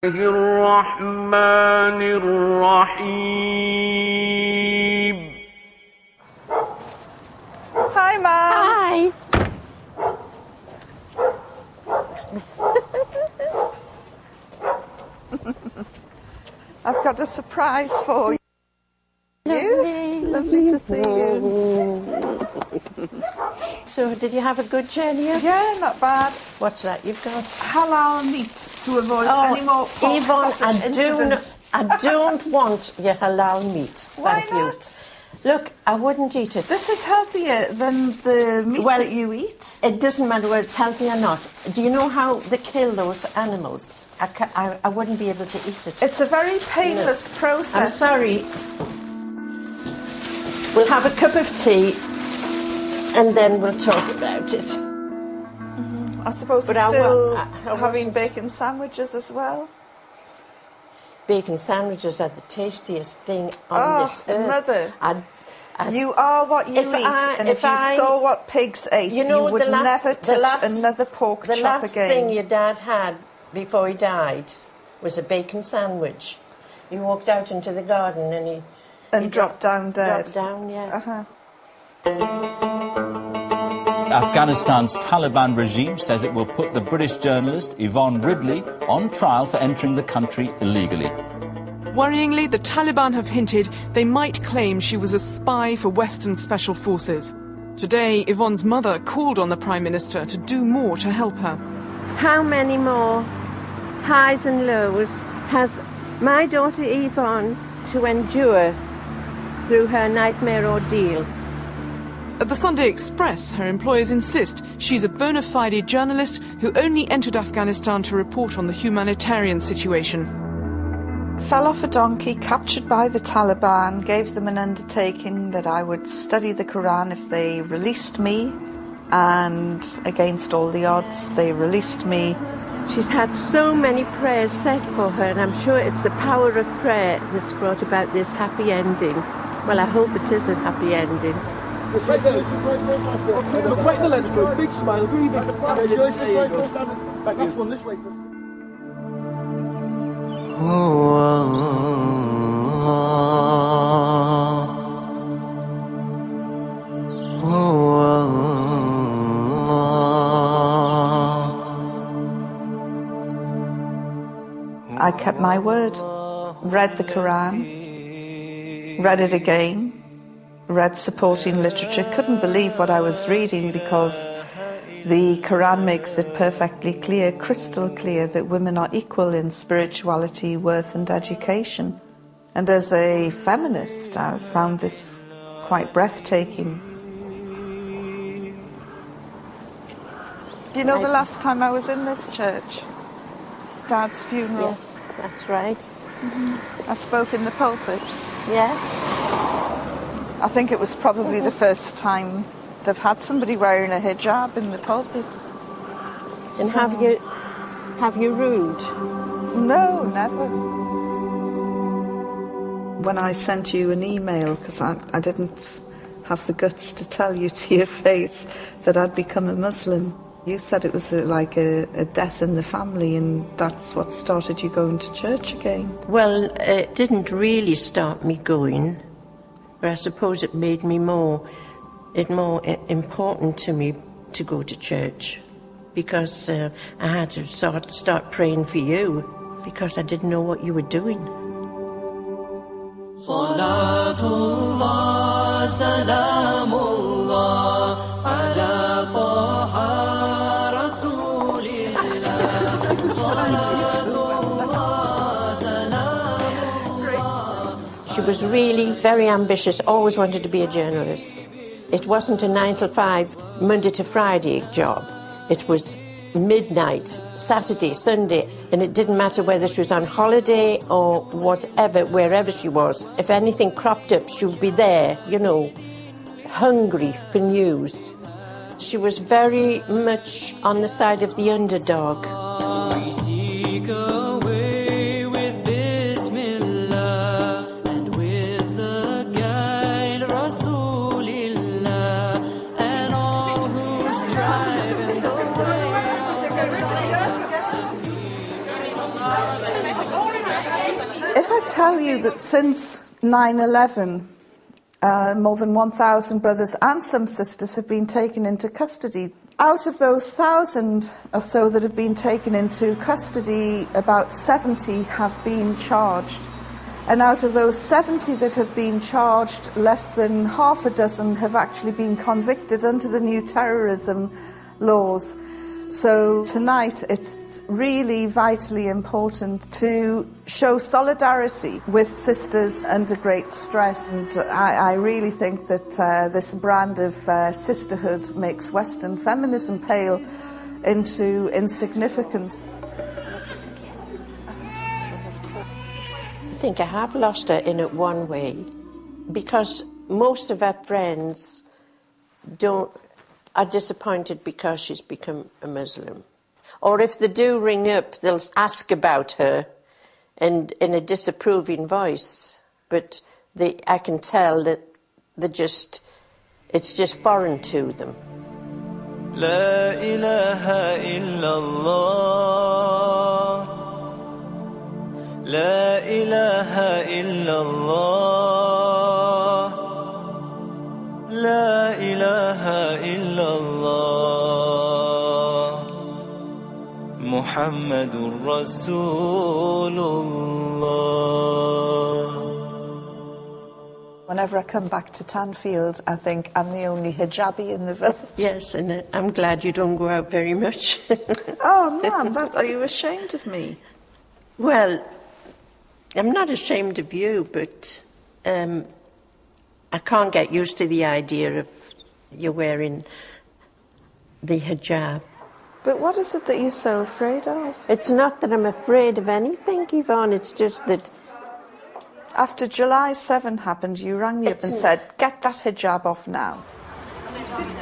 الرحمن الرحيم. Hi, Mum. Hi. I've got a surprise for you. Lovely to see you. So, did you have a good journey? Yeah, not bad. What's that you've got? Halal meat to avoid any more pork Yvonne, sausage incidents. I don't want your halal meat. Why Thank not? you. Look, I wouldn't eat it. This is healthier than the meat that you eat. It doesn't matter whether it's healthy or not. Do you know how they kill those animals? I wouldn't be able to eat it. It's a very painless process. I'm sorry. We'll have a cup of tea and then we'll talk about it. I suppose you're still having bacon sandwiches as well. Bacon sandwiches are the tastiest thing on this earth. Mother, you are what you eat, and if you saw what pigs ate, you would never touch another pork chop again. The last thing your dad had before he died was a bacon sandwich. He walked out into the garden and he dropped down dead. Dropped down, yeah. Afghanistan's Taliban regime says it will put the British journalist Yvonne Ridley on trial for entering the country illegally. Worryingly, the Taliban have hinted they might claim she was a spy for Western special forces. Today, Yvonne's mother called on the Prime Minister to do more to help her. How many more highs and lows has my daughter Yvonne to endure through her nightmare ordeal? At the Sunday Express, her employers insist she's a bona fide journalist who only entered Afghanistan to report on the humanitarian situation. Fell off a donkey, captured by the Taliban, gave them an undertaking that I would study the Quran if they released me, and against all the odds, they released me. She's had so many prayers said for her, and I'm sure it's the power of prayer that's brought about this happy ending. Well, I hope it is a happy ending. Right there. Look right in the lens, bro. Big smile, really big. Next one, this way. I kept my word, read the Quran, read it again, read supporting literature, couldn't believe what I was reading because the Quran makes it perfectly clear, crystal clear, that women are equal in spirituality, worth and education. And as a feminist, I found this quite breathtaking. Do you know the last time I was in this church? Dad's funeral. Yes, that's right. I spoke in the pulpit. Yes. I think it was probably the first time they've had somebody wearing a hijab in the pulpit. And have you rude? No, never. When I sent you an email, because I didn't have the guts to tell you to your face that I'd become a Muslim, you said it was like a death in the family, and that's what started you going to church again. Well, it didn't really start me going, but I suppose it made me more important to me to go to church, because I had to start praying for you, because I didn't know what you were doing. Salatullah, salamullah, ala taha rasulillah. Salatullah, salamullah. She was really very ambitious, always wanted to be a journalist. It wasn't a 9 to 5, Monday to Friday job. It was midnight, Saturday, Sunday, and it didn't matter whether she was on holiday or whatever, wherever she was. If anything cropped up, she would be there, you know, hungry for news. She was very much on the side of the underdog. tell you that since 9/11, more than 1,000 brothers and some sisters have been taken into custody. Out of those 1,000 or so that have been taken into custody, about 70 have been charged. And out of those 70 that have been charged, less than half a dozen have actually been convicted under the new terrorism laws. So tonight it's really vitally important to show solidarity with sisters under great stress, and I really think that this brand of sisterhood makes Western feminism pale into insignificance. I think I have lost her in it one way, because most of her friends are disappointed because she's become a Muslim. Or if they do ring up, they'll ask about her and in a disapproving voice. But I can tell that it's just foreign to them. La ilaha illallah, La ilaha illallah, La ilaha illallah, Muhammadur Rasulullah. Whenever I come back to Tanfield, I think I'm the only hijabi in the village. Yes, and I'm glad you don't go out very much. Oh, Mum, are you ashamed of me? Well, I'm not ashamed of you, but I can't get used to the idea of you wearing the hijab. But what is it that you're so afraid of? It's not that I'm afraid of anything, Yvonne, it's just that... After July 7 happened, you rang me up and said, get that hijab off now.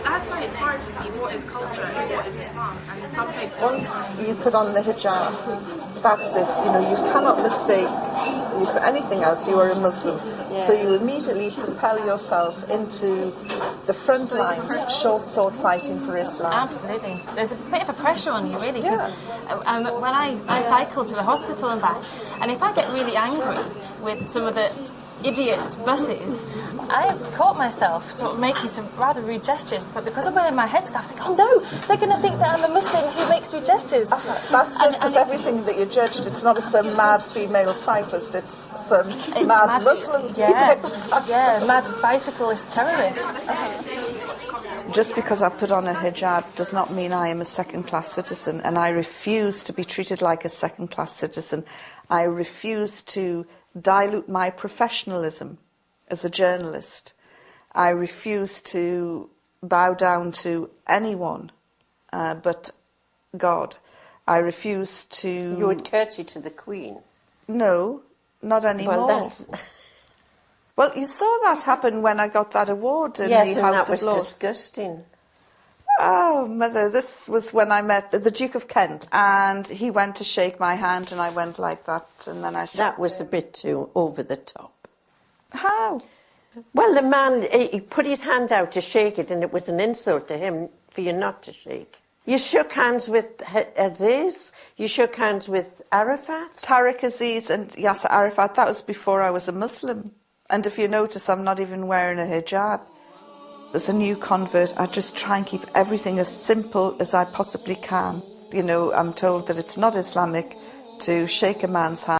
That's why it's hard to see what is culture and what is Islam. And something Once you put on the hijab, that's it. You know, you cannot mistake you for anything else. You are a Muslim. Yeah. So you immediately propel yourself into the front lines, short sword fighting for Islam. Absolutely. There's a bit of a pressure on you, really, because when I cycle to the hospital and back, and if I get really angry with some of the idiot buses, I have caught myself sort of making some rather rude gestures, but because I'm wearing my headscarf, I think, oh no, they're going to think that I'm a Muslim who makes rude gestures. That's it, because everything that you're judged, it's not some mad female cyclist, it's some mad Muslim female cyclist. Yeah, mad bicyclist terrorist. Just because I put on a hijab does not mean I am a second-class citizen, and I refuse to be treated like a second-class citizen. I refuse to dilute my professionalism as a journalist. I refuse to bow down to anyone but God. I refuse to... You would curtsy to the Queen? No, not anymore. Well, you saw that happen when I got that award in the House of Lords. Yes, and that was disgusting. Oh, Mother, this was when I met the Duke of Kent, and he went to shake my hand, and I went like that, and then I said... That was a bit too over the top. How? Well, the man, he put his hand out to shake it, and it was an insult to him for you not to shake. You shook hands with Aziz, you shook hands with Arafat. Tariq Aziz and Yasser Arafat, that was before I was a Muslim. And if you notice, I'm not even wearing a hijab. As a new convert, I just try and keep everything as simple as I possibly can. You know, I'm told that it's not Islamic to shake a man's hand.